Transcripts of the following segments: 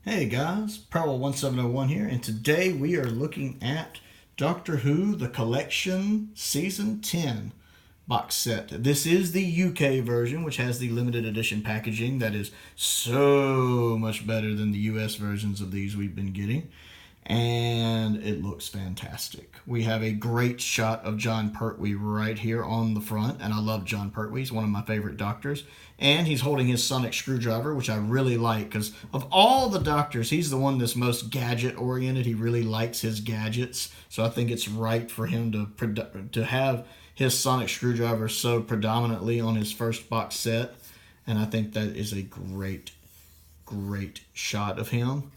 Hey guys, Pearl1701 here, and today we are looking at Doctor Who The Collection Season 10 box set. This is the UK version, which has the limited edition packaging that is so much better than the US versions of these we've been getting. And it looks fantastic. We have a great shot of Jon Pertwee right here on the front, and I love Jon Pertwee. He's one of my favorite doctors. And he's holding his sonic screwdriver, which I really like, because of all the doctors, he's the one that's most gadget-oriented. He really likes his gadgets, so I think it's right for him to have his sonic screwdriver so predominantly on his first box set, and I think that is a great shot of him.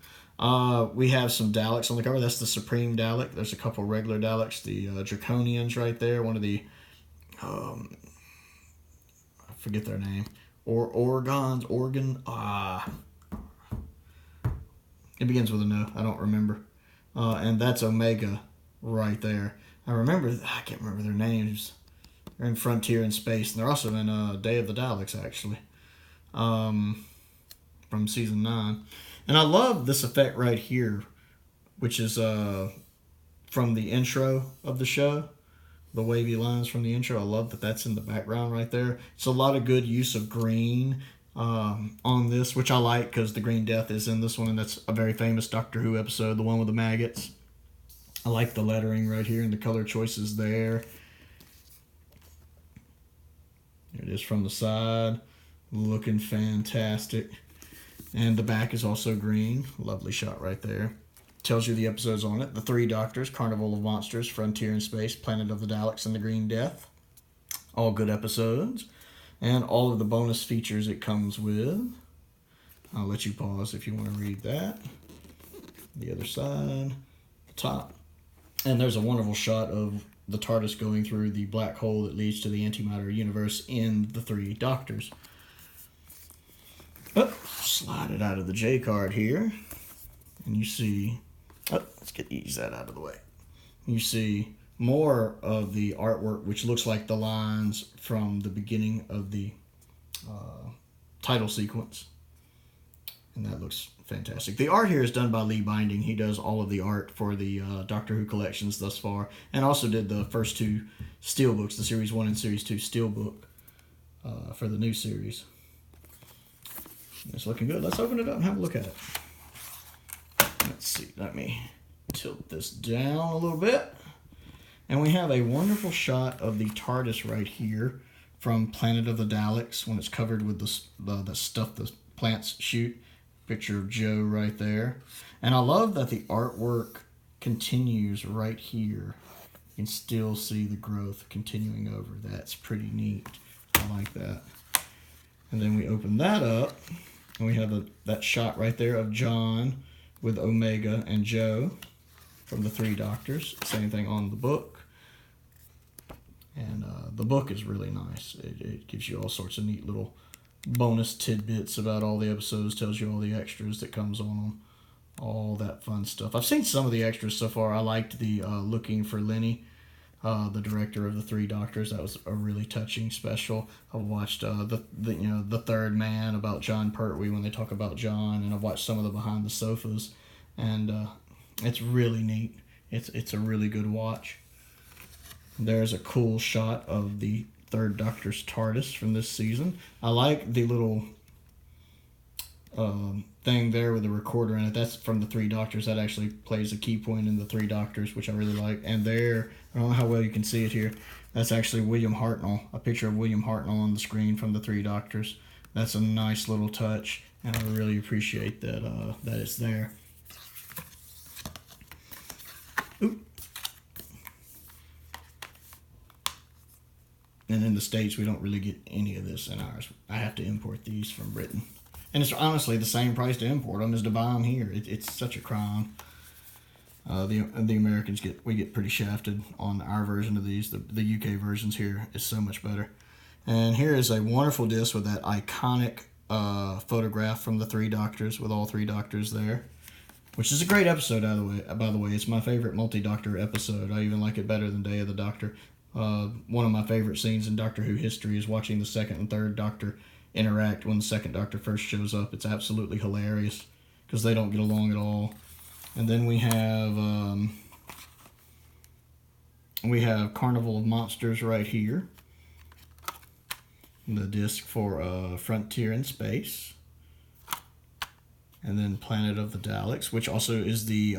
We have some Daleks on the cover. That's the Supreme Dalek. There's a couple regular Daleks. The Draconians right there. One of the, I forget their name. Organs. It begins with a no. I don't remember. And that's Omega right there. I can't remember their names. They're in Frontier in Space. And they're also in Day of the Daleks, actually. From Season 9. And I love this effect right here, which is from the intro of the show. The wavy lines from the intro. I love that that's in the background right there. It's a lot of good use of green on this, which I like because the Green Death is in this one, and that's a very famous Doctor Who episode, the one with the maggots. I like the lettering right here and the color choices there. There it is from the side. Looking fantastic. And the back is also green. Lovely shot right there. Tells you the episodes on it. The Three Doctors, Carnival of Monsters, Frontier in Space, Planet of the Daleks, and the Green Death. All good episodes. And all of the bonus features it comes with. I'll let you pause if you want to read that. The other side. The top. And there's a wonderful shot of the TARDIS going through the black hole that leads to the antimatter universe in the Three Doctors. Slide it out of the J card here. And you see... let's ease that out of the way. You see more of the artwork, which looks like the lines from the beginning of the title sequence. And that looks fantastic. The art here is done by Lee Binding. He does all of the art for the Doctor Who collections thus far, and also did the first two steelbooks, the Series 1 and Series 2 steelbook for the new series. It's looking good. Let's open it up and have a look at it. Let's see. Let me tilt this down a little bit. And we have a wonderful shot of the TARDIS right here from Planet of the Daleks when it's covered with the stuff the plants shoot. Picture of Joe right there. And I love that the artwork continues right here. You can still see the growth continuing over. That's pretty neat. I like that. And then we open that up, and we have that shot right there of John with Omega and Joe from the Three Doctors. Same thing on the book. And the book is really nice. It gives you all sorts of neat little bonus tidbits about all the episodes, tells you all the extras that comes on them, all that fun stuff. I've seen some of the extras so far. I liked the Looking for Lenny, the director of the Three Doctors. That was a really touching special. I've watched the Third Man about Jon Pertwee when they talk about John, and I've watched some of the Behind the Sofas, and it's really neat. It's a really good watch. There's a cool shot of the Third Doctor's TARDIS from this season. I like the little thing there with the recorder in it. That's from the Three Doctors. That actually plays a key point in the Three Doctors, which I really like. And there, I don't know how well you can see it here, that's actually William Hartnell, a picture of William Hartnell on the screen from the Three Doctors. That's a nice little touch, and I really appreciate that that it's there. Oop. And in the States, we don't really get any of this in ours. I have to import these from Britain. And it's honestly the same price to import them as to buy them here. It's such a crime. The Americans get pretty shafted on our version of these. The UK versions here is so much better. And here is a wonderful disc with that iconic photograph from the Three Doctors, with all three doctors there. Which is a great episode, by the way. It's my favorite multi-doctor episode. I even like it better than Day of the Doctor. One of my favorite scenes in Doctor Who history is watching the second and third Doctor interact when the second Doctor first shows up. It's absolutely hilarious because they don't get along at all. And then we have Carnival of Monsters right here. The disc for Frontier in Space. And then Planet of the Daleks, which also is the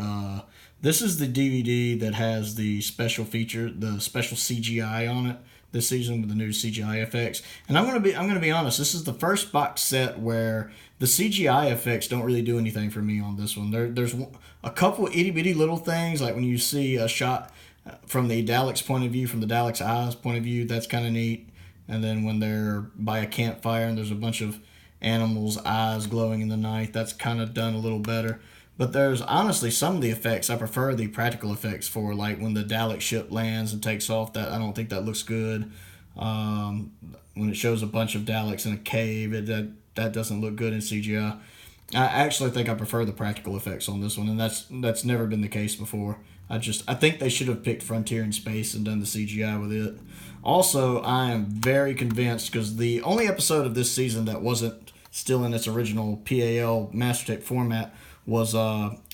this is the DVD that has the special feature, the special CGI on it this season with the new CGI effects. And I'm gonna be honest, this is the first box set where the CGI effects don't really do anything for me on this one. There's a couple itty bitty little things, like when you see a shot from the Daleks' point of view, from the Daleks' eyes point of view, that's kind of neat. And then when they're by a campfire and there's a bunch of animals' eyes glowing in the night, that's kind of done a little better. But there's honestly some of the effects I prefer the practical effects for, like when the Dalek ship lands and takes off. That I don't think that looks good. When it shows a bunch of Daleks in a cave, that doesn't look good in CGI. I actually think I prefer the practical effects on this one, and that's never been the case before. I think they should have picked Frontier in Space and done the CGI with it. Also, I am very convinced, because the only episode of this season that wasn't still in its original PAL Mastertape format was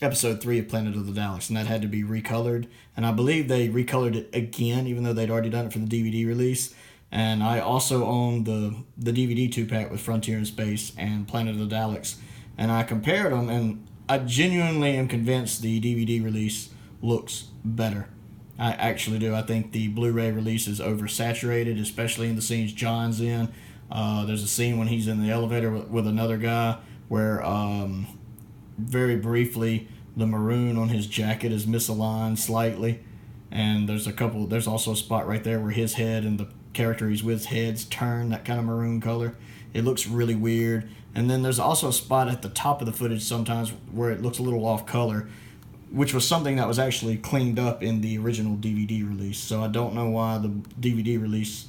episode 3 of Planet of the Daleks, and that had to be recolored. And I believe they recolored it again, even though they'd already done it for the DVD release. And I also own the DVD 2-pack with Frontier in Space and Planet of the Daleks. And I compared them, and I genuinely am convinced the DVD release looks better. I actually do. I think the Blu-ray release is oversaturated, especially in the scenes John's in. There's a scene when he's in the elevator with another guy where very briefly the maroon on his jacket is misaligned slightly. And there's also a spot right there where his head and the character he's with's heads turn that kind of maroon color. It looks really weird. And then there's also a spot at the top of the footage sometimes where it looks a little off color, which was something that was actually cleaned up in the original DVD release. So I don't know why the DVD release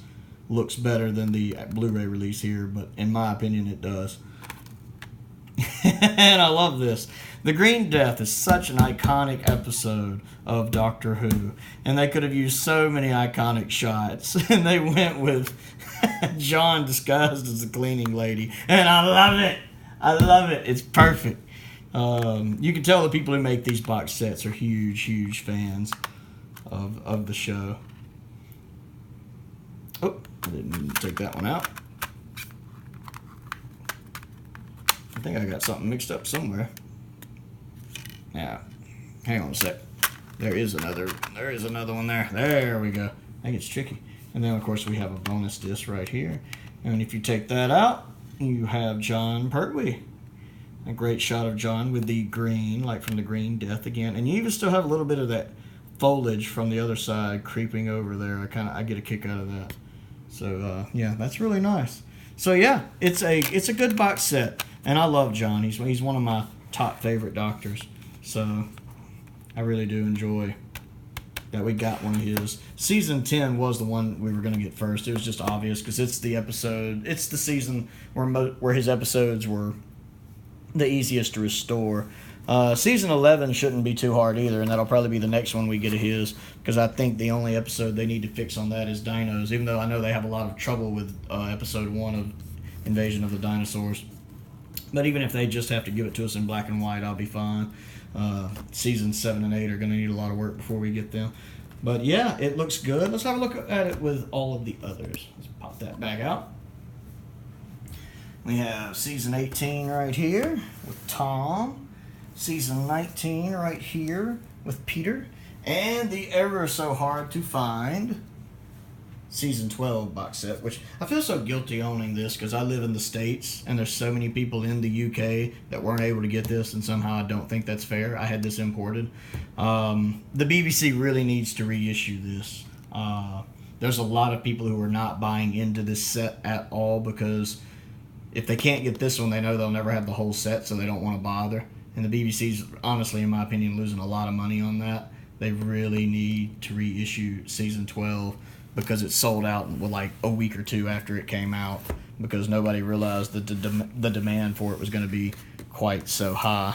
looks better than the Blu-ray release here, but in my opinion it does. And I love this. The Green Death is such an iconic episode of Doctor Who, and they could have used so many iconic shots, and they went with John disguised as a cleaning lady, and I love it. I love it. It's perfect. You can tell the people who make these box sets are huge fans of the show. Oh, I didn't mean to take that one out. I think I got something mixed up somewhere. Now, hang on a sec. There is another one there. There we go. I think it's tricky. And then, of course, we have a bonus disc right here. And if you take that out, you have John Pertwee. A great shot of John with the green, like from the Green Death again. And you even still have a little bit of that foliage from the other side creeping over there. I get a kick out of that. So, yeah, that's really nice. So, yeah, it's a good box set. And I love John. He's one of my top favorite doctors. So, I really do enjoy that we got one of his. Season 10 was the one we were going to get first. It was just obvious because it's the season where his episodes were the easiest to restore. Season 11 shouldn't be too hard either, and that'll probably be the next one we get of his, because I think the only episode they need to fix on that is Dinos, even though I know they have a lot of trouble with episode 1 of Invasion of the Dinosaurs. But even if they just have to give it to us in black and white, I'll be fine. Seasons 7 and 8 are going to need a lot of work before we get them. But yeah, it looks good. Let's have a look at it with all of the others. Let's pop that back out. We have Season 18 right here with Tom. Season 19 right here with Peter. And the ever so hard to find Season 12 box set, which I feel so guilty owning this because I live in the States and there's so many people in the UK that weren't able to get this, and somehow I don't think that's fair. I had this imported. The BBC really needs to reissue this. There's a lot of people who are not buying into this set at all because if they can't get this one, they know they'll never have the whole set, so they don't want to bother. And the BBC's, honestly, in my opinion, losing a lot of money on that. They really need to reissue Season 12 because it sold out in like a week or two after it came out because nobody realized that the demand for it was going to be quite so high.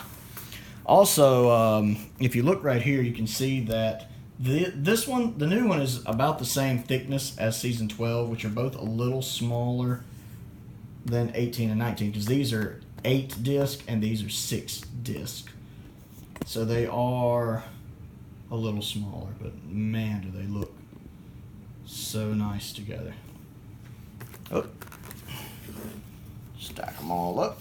Also, if you look right here, you can see that this one, the new one, is about the same thickness as Season 12, which are both a little smaller than 18 and 19 because these are 8 disc and these are 6 disc. So they are a little smaller, but man, do they look so nice together. Oh, stack them all up.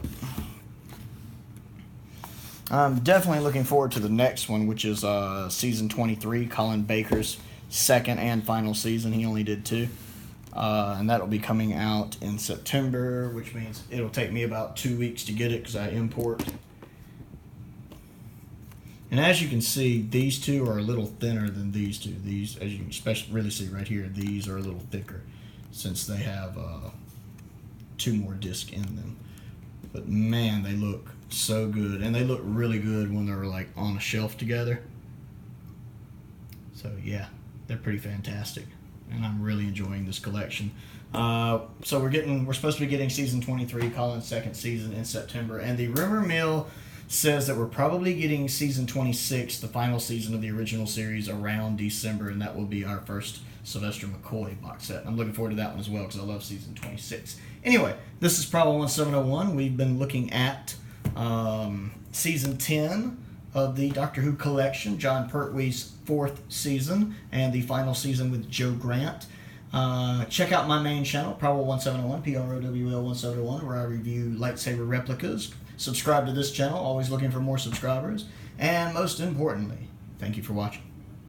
I'm definitely looking forward to the next one, which is season 23, Colin Baker's second and final season. He only did 2. And that'll be coming out in September, which means it'll take me about 2 weeks to get it because I import. And as you can see, these two are a little thinner than these two. These, as you can especially really see right here, these are a little thicker since they have 2 more discs in them. But man, they look so good, and they look really good when they're like on a shelf together. So yeah, they're pretty fantastic, and I'm really enjoying this collection. So we're supposed to be getting season 23, Colin's second season, in September, and the rumor mill says that we're probably getting season 26, the final season of the original series, around December, and that will be our first Sylvester McCoy box set. I'm looking forward to that one as well because I love season 26. Anyway, this is Problem 1701. We've been looking at season 10 of the Doctor Who collection, John Pertwee's 4th season, and the final season with Joe Grant. Check out my main channel, Prowl 1701, PROWL 1701, where I review lightsaber replicas. Subscribe to this channel, always looking for more subscribers. And most importantly, thank you for watching.